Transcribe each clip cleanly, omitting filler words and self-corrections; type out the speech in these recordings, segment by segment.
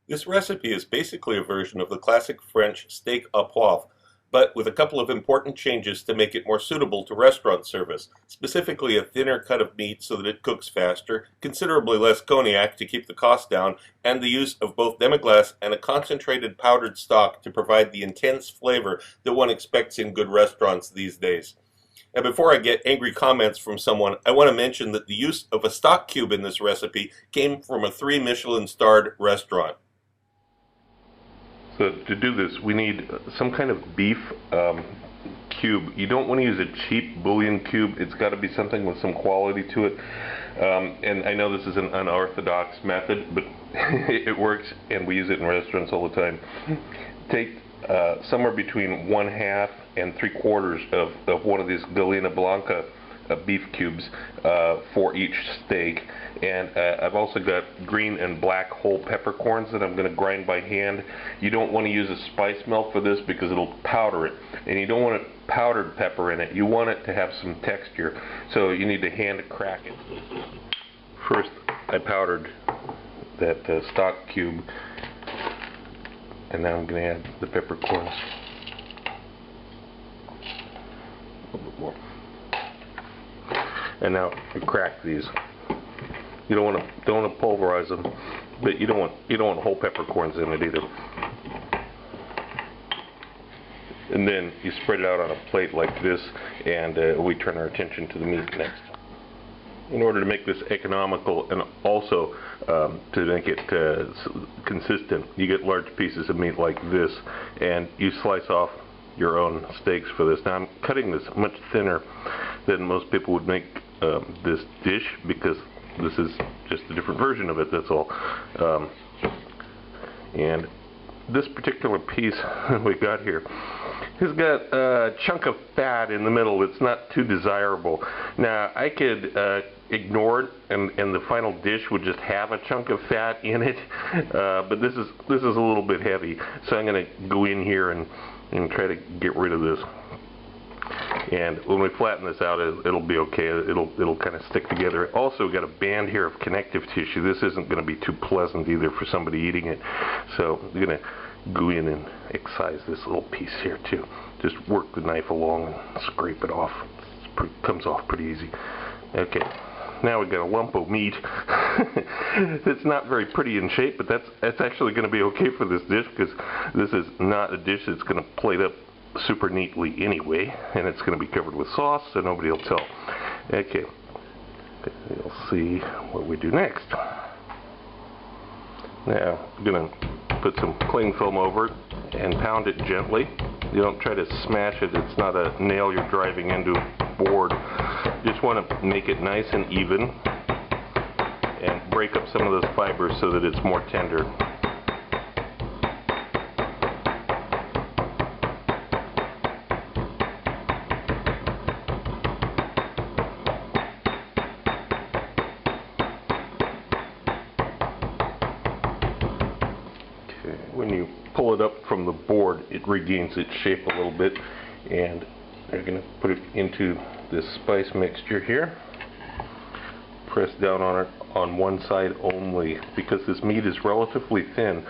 This recipe is basically a version of the classic French steak à poivre, but with a couple of important changes to make it more suitable to restaurant service, specifically a thinner cut of meat so that it cooks faster, considerably less cognac to keep the cost down, and the use of both demi-glace and a concentrated powdered stock to provide the intense flavor that one expects in good restaurants these days. And before I get angry comments from someone, I want to mention that the use of a stock cube in this recipe came from a 3 Michelin-starred restaurant. So to do this, we need some kind of beef cube. You don't want to use a cheap bouillon cube. It's got to be something with some quality to it. And I know this is an unorthodox method, but it works, and we use it in restaurants all the time. Take somewhere between 1/2 and 3/4 of one of these Gallina Blanca beef cubes for each steak, and I've also got green and black whole peppercorns that I'm going to grind by hand. You don't want to use a spice melt for this because it'll powder it, and you don't want powdered pepper in it. You want it to have some texture, so you need to hand crack it. First, I powdered that stock cube, and now I'm going to add the peppercorns. A little bit more. And now you crack these. You don't want to pulverize them, but you don't want whole peppercorns in it either. And then you spread it out on a plate like this, and we turn our attention to the meat next. In order to make this economical and also to make it consistent, you get large pieces of meat like this, and you slice off your own steaks for this. Now I'm cutting this much thinner than most people would make this dish, because this is just a different version of it, that's all. And this particular piece we got here has got a chunk of fat in the middle that's not too desirable. Now I could ignore it, and the final dish would just have a chunk of fat in it, but this is a little bit heavy, so I'm going to go in here and try to get rid of this. And when we flatten this out, it'll be okay. It'll kind of stick together. Also, got a band here of connective tissue. This isn't going to be too pleasant either for somebody eating it. So I'm going to go in and excise this little piece here too. Just work the knife along and scrape it off. It comes off pretty easy. Okay. Now we've got a lump of meat. It's not very pretty in shape, but that's actually going to be okay for this dish, because this is not a dish that's going to plate up super neatly anyway, and it's going to be covered with sauce, so nobody will tell. Okay, we'll see what we do next. Now I'm going to put some cling film over it and pound it gently. You don't try to smash it. It's not a nail you're driving into a board. You just want to make it nice and even and break up some of those fibers so that it's more tender. When you pull it up from the board, it regains its shape a little bit, and you're going to put it into this spice mixture here. Press down on it on one side only, because this meat is relatively thin.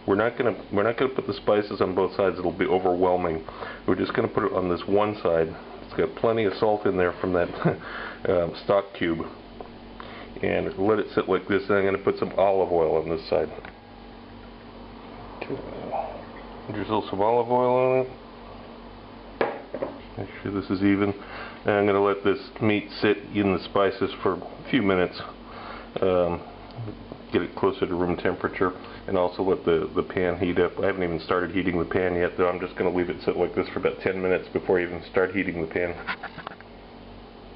We're not going to put the spices on both sides. It'll be overwhelming. We're just going to put it on this one side. It's got plenty of salt in there from that stock cube, and let it sit like this. And I'm going to put some olive oil on this side. Drizzle some olive oil on it. Make sure this is even. And I'm going to let this meat sit in the spices for a few minutes. Get it closer to room temperature, and also let the pan heat up. I haven't even started heating the pan yet, though. I'm just going to leave it sit like this for about 10 minutes before you even start heating the pan.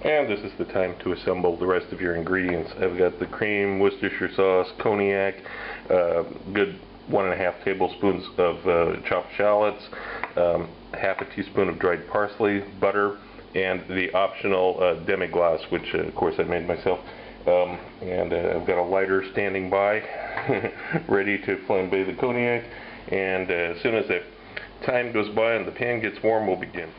And this is the time to assemble the rest of your ingredients. I've got the cream, Worcestershire sauce, cognac, good 1.5 tablespoons of chopped shallots, half a teaspoon of dried parsley, butter, and the optional demi-glace, which of course I made myself. And I've got a lighter standing by, ready to flambe the cognac. And as soon as the time goes by and the pan gets warm, we'll begin.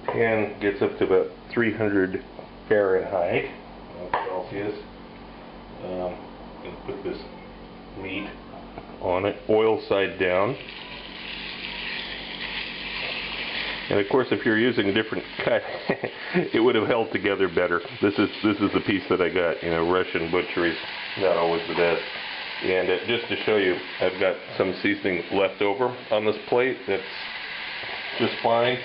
The pan gets up to about 300 Fahrenheit, Celsius. I'm going to put this meat on it, oil side down. And of course, if you're using a different cut, it would have held together better. This is the piece that I got. You know, Russian butchery, not always the best. And just to show you, I've got some seasoning left over on this plate. That's just fine.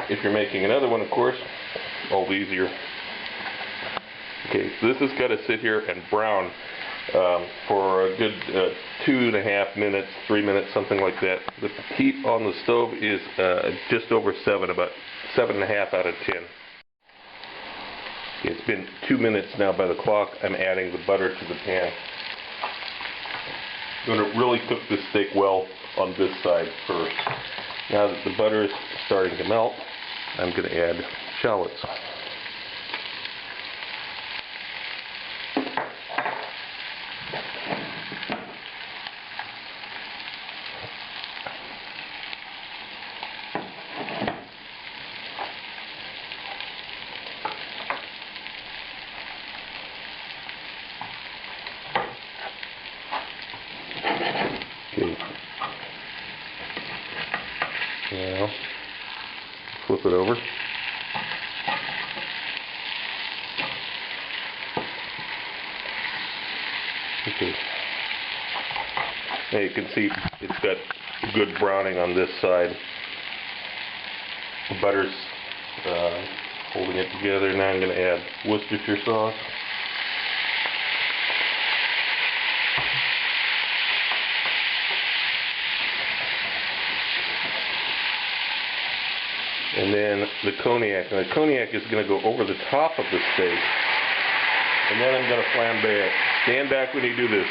If you're making another one, of course, all the easier. Okay, so this has got to sit here and brown for a good 2.5 minutes, 3 minutes, something like that. The heat on the stove is just over 7, about 7.5 out of 10. Okay, it's been 2 minutes now by the clock. I'm adding the butter to the pan. I'm going to really cook this steak well on this side first. Now that the butter is starting to melt, I'm going to add shallots. Now, flip it over. Okay. Now you can see it's got good browning on this side. The butter's holding it together. Now I'm going to add Worcestershire sauce. And then the cognac. Now the cognac is going to go over the top of the steak. And then I'm going to flambe it. Stand back when you do this.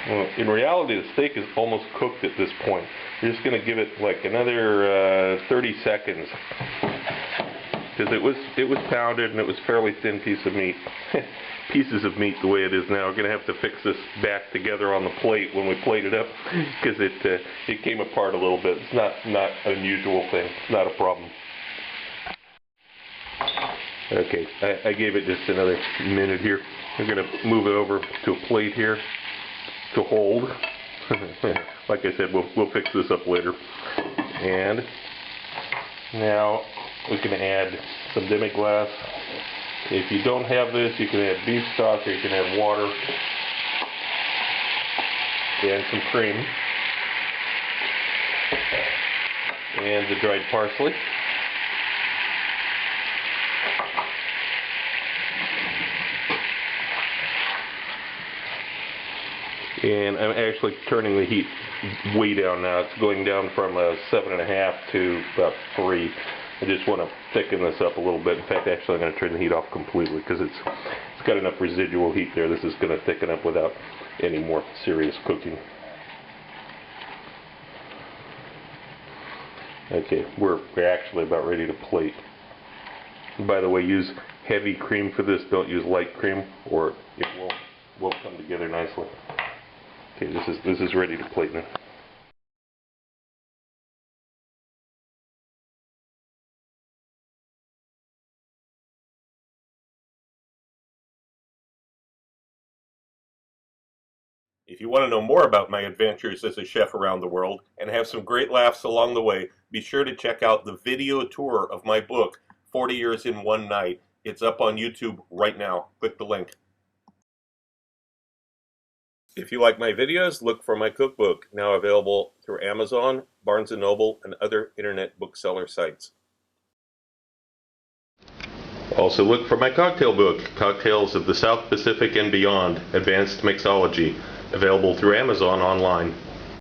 Well, in reality, the steak is almost cooked at this point. You're just going to give it like another 30 seconds. Because it was pounded and it was fairly thin piece of meat. Pieces of meat the way it is now. We're going to have to fix this back together on the plate when we plate it up, because it came apart a little bit. It's not an unusual thing. It's not a problem. Okay, I gave it just another minute here. We're going to move it over to a plate here to hold. Like I said, we'll fix this up later. And now we can add some demi-glace. If you don't have this, you can add beef stock, or you can add water and some cream and the dried parsley. And I'm actually turning the heat way down now. It's going down from 7.5 to about 3. I just want to thicken this up a little bit. In fact, actually I'm going to turn the heat off completely, because it's got enough residual heat there. This is going to thicken up without any more serious cooking. Okay, we're actually about ready to plate. And by the way, use heavy cream for this. Don't use light cream, or it won't come together nicely. Okay, this is ready to plate now. If you want to know more about my adventures as a chef around the world and have some great laughs along the way, be sure to check out the video tour of my book, 40 Years in One Night. It's up on YouTube right now. Click the link. If you like my videos, look for my cookbook, now available through Amazon, Barnes & Noble, and other internet bookseller sites. Also look for my cocktail book, Cocktails of the South Pacific and Beyond, Advanced Mixology, available through Amazon online.